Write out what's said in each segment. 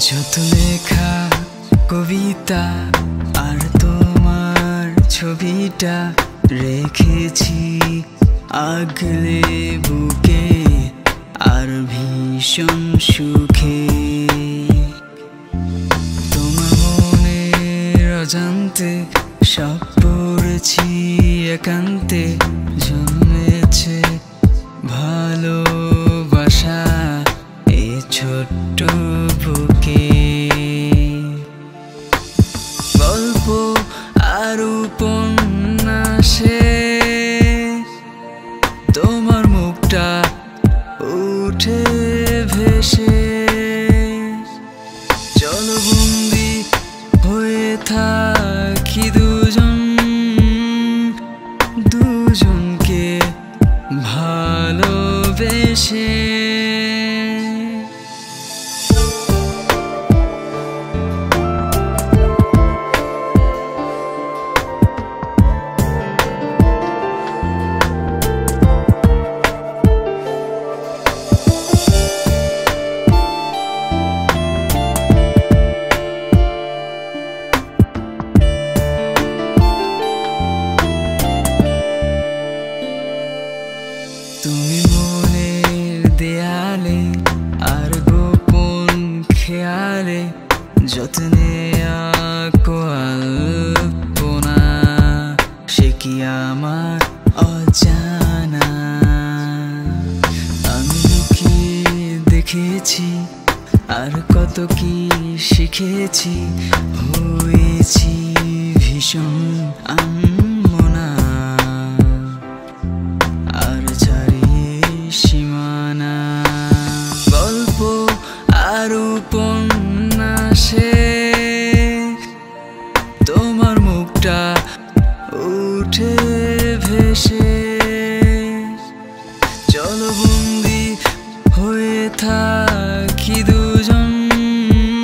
যত লেখা কবিতা আর তোমার ছবিটা রেখেছি আগলে বুকে আর ভীষণ সুখে। তোমার মনের অজান্তে সব পড়েছি একান্তে, জন্মেছে ভালোবাসা এই ছোট্ট বুকে। গল্প আর উপন্যাসে তোমার মুখটা উঠে ভেসে, চলো বন্দি হয়ে থাকি দুজনকে ভালোবেসে। তুমি মনের দেয়ালে আর গোপন খেয়ালে যত্নে আঁকো আলপনা, সে কি আমার অজানা। আমি লুকিয়ে দেখেছি আর কত কি শিখেছি, হয়েছি ভীষণ আনমনা। গল্প আর উপন্যাসে তোমার মুখটা উঠে ভেসে, চলো বন্দি হয়ে থাকি দুজনকে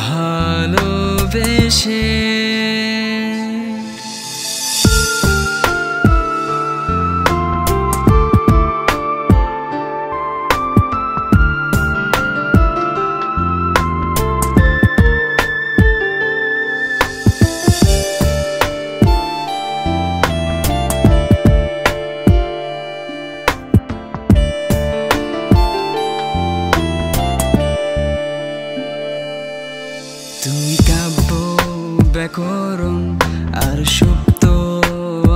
ভালোবেসে। তুমি কাব্য ব্যাকরণ আর সুপ্ত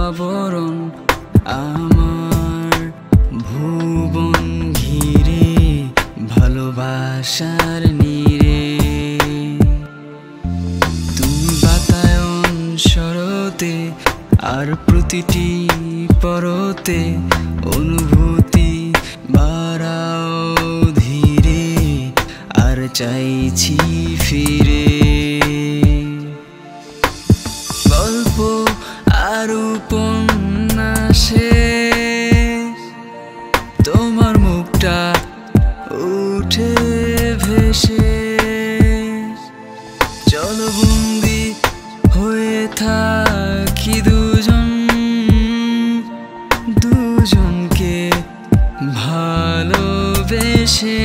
আবরণ, আমার ভুবন ঘিরে ভালোবাসার নীরে। তুমি বাতায়ন শরতে আর প্রতিটি পরতে অনুভূতি বাড়াও ধীরে, আর চাইছি ফিরে। গল্প আর উপন্যাসে তোমার মুখটা উঠে ভেসে, চলো বন্দি হয়ে থাকি দুজনকে ভালোবেসে।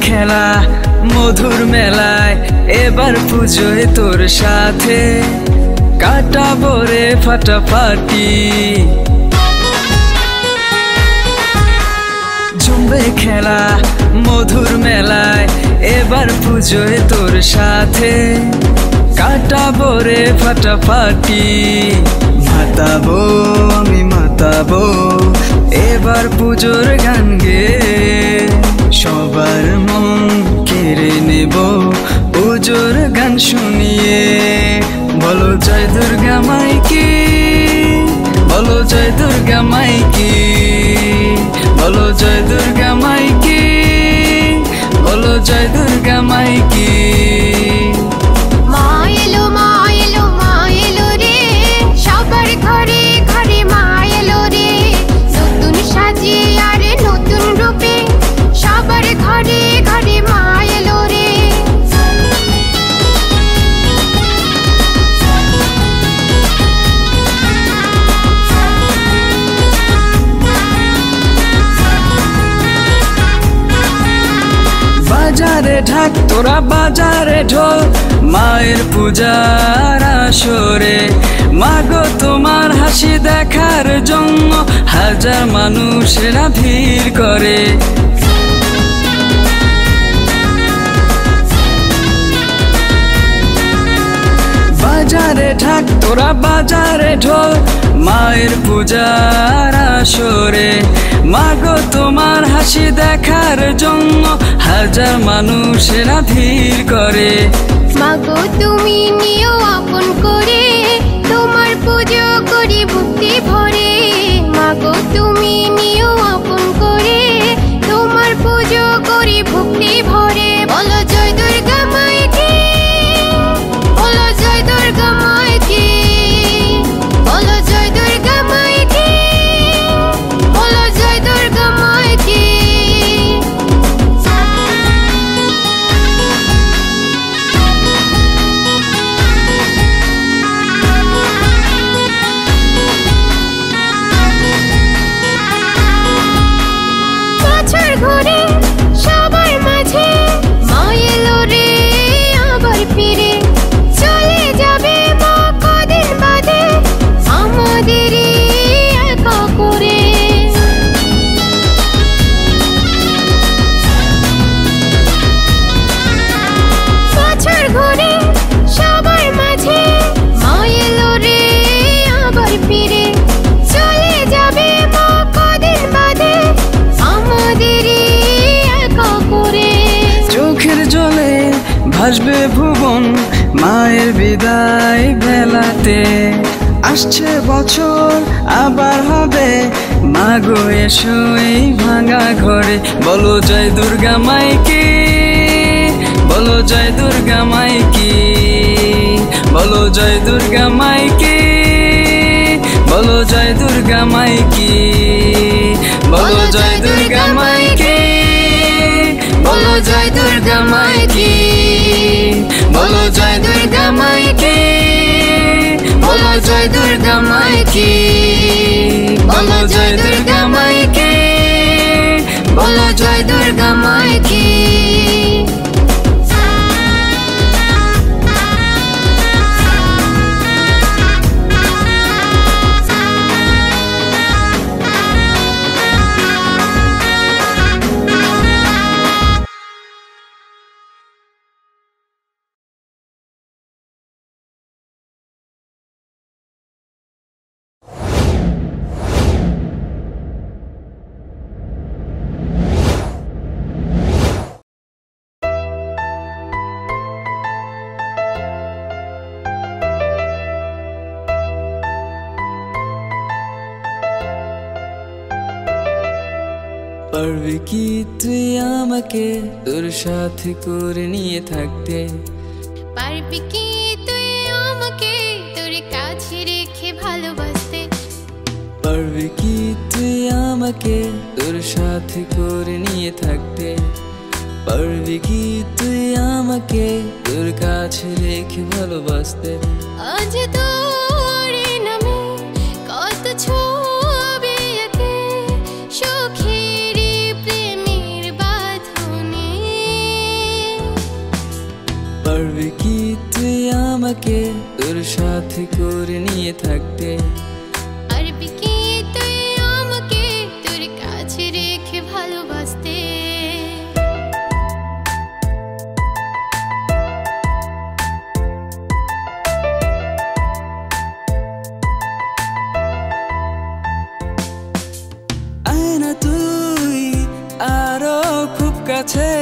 খেলা মধুর মেলায় এবার পুজোয় তোর সাথে কাটাবো রে ফাটাফাটি। জমবে খেলা মধুর মেলায় এবার পুজোয় তোর সাথে কাটাবো রে ফাটাফাটি। মাতাবো আমি মাতাবো এবার পুজোর গান গেয়ে, সবার মন কেড়ে নেব পুজোর গান শুনিয়ে। বলো জয় দুর্গা মাইকি, বলো জয় দুর্গা মাইকি, বলো জয় দুর্গা মাইকি। বলো জয় দুর্গা মাইকি। মা এলো মা এলো মা এলো রে, সবার ঘরে ঘরে মা এলো রে, নতুন সাজে আর নতুন রূপে সবার ঘরে ঘরে মা এলো রে। বাজারে ঢাক তোরা বাজারে ঢোল, মায়ের পূজার আসরে মাগো তোমার হাসি দেখার জন্য হাজার মানুষেরা ভিড় করে। বাজারে ঢাক তোরা বাজারে ঢোল, মায়ের পূজার আসরে মাগো তোমার হাসি দেখার জন্য হাজার মানুষেরা ভিড় করে। মাগো তুমি নিও আপন করে, তোমার পুজো করি ভক্তি ভরে। মাগো তুমি নিও আপন করে, তোমার পুজো করি ভক্তি ভরে। বলো জয় দুর্গা মাইকি, বলো জয় দুর্গা মাইকি, বলো জয় দুর্গা মাইকি, বলো জয় দুর্গা মাইকি। বছর ঘুরে সবার মাঝে মা এলো রে আবার ফিরে, চলে যাবে মা কদিন বাদে আমাদেরই একা করে। বছর ঘুরে সবার মাঝে মা এলো রে আবার ফিরে, চলে যাবে মা কদিন বাদে আমাদেরই একা করে। চোখের জলে ভাসবে ভুবন মায়ের বিদায় বেলাতে, আসছে বছর আবার হবে মাগো এসো এই ভাঙা ঘরে। বলো জয় দুর্গা মাইকি, বলো জয় দুর্গা মাইকি, বলো জয় দুর্গা মাইকি, বলো জয় দুর্গা মাইকি, বলো জয় দুর্গা মাইকি, বলো জয় দুর্গা মাইকি, বলো জয় দুর্গা মাইকি, বলো জয় দুর্গা মাইকি, বলো জয় দুর্গা মাইকি, বলো জয় দুর্গা মাইকি। পারবি কি তুই আমাকে তোর সাথে করে নিয়ে থাকতে? পারবি কি তুই আমাকে তোর কাছে রেখে ভালোবাসতে? পারবি কি তুই আমাকে তোর সাথে করে নিয়ে থাকতে? পারবি কি তুই আমাকে তোর কাছে রেখে ভালোবাসতে? আজ তোর নামে কত ছবি আঁকে সুখের প্রেমের বাঁধনে। পারবি কি তুই আমাকে তোর সাথে করে নিয়ে থাকতে? পারবি কি তুই আমাকে তোর কাছে রেখে ভালোবাসতে? আয় না তুই আরো খুব কাছে,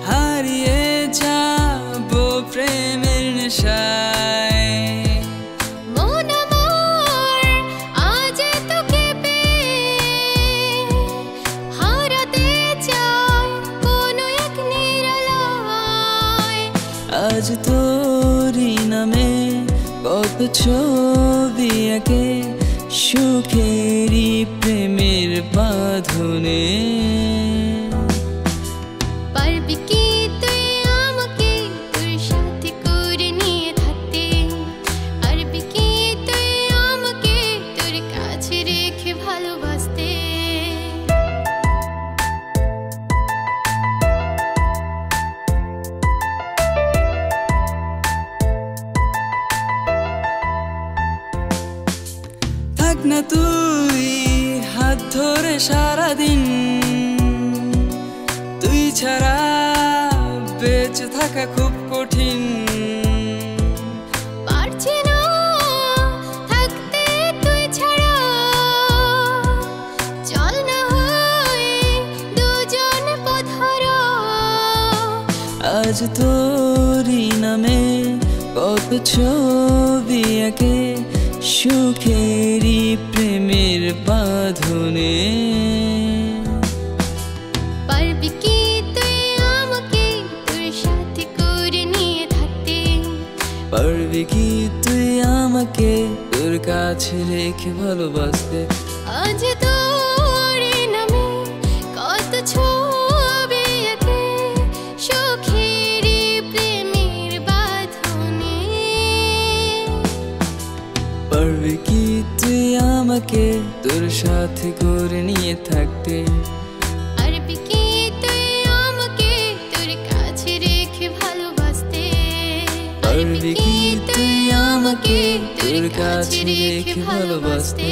হারিয়ে যাবো প্রেমের নেশায়। মন আমার আজ তোকে পেয়ে হারাতে চায় আজ তোরই নামে কত ছবি আঁকে সুখেরই প্রেমের বাঁধনে। পারবি কি তুই আমাকে তোর সাথে করে নিয়ে থাকতে? পারবি কি তুই আমাকে তোর কাছে রেখে ভালোবাসতে? থাক না তুই হাত ধরে সারাদিন, তুই ছাড়া বেঁচে থাকা খুব কঠিন। পারছি না থাকতে তুই ছাড়া, চল না হয় দুজন পথহারা। আজ তোরই নামে কত ছবি আঁকে সুখেরই প্রেমের বাঁধনে। পারবি কি তুই আমাকে তোর সাথে করে নিয়ে থাকতে? পারবি কি তুই আমাকে তোর কাছে রেখে ভালোবাসতে? আজ তোর নামে কত ছবি আঁকে সুখেরই প্রেমের বাঁধনে। পারবি কি তুই আমাকে তোর সাথে করে নিয়ে থাকতে? পারবি কি তুই আমাকে তোর কাছে রেখে ভালোবাসতে? পারবি কি তুই আমাকে তোর কাছে রেখে ভালোবাসতে?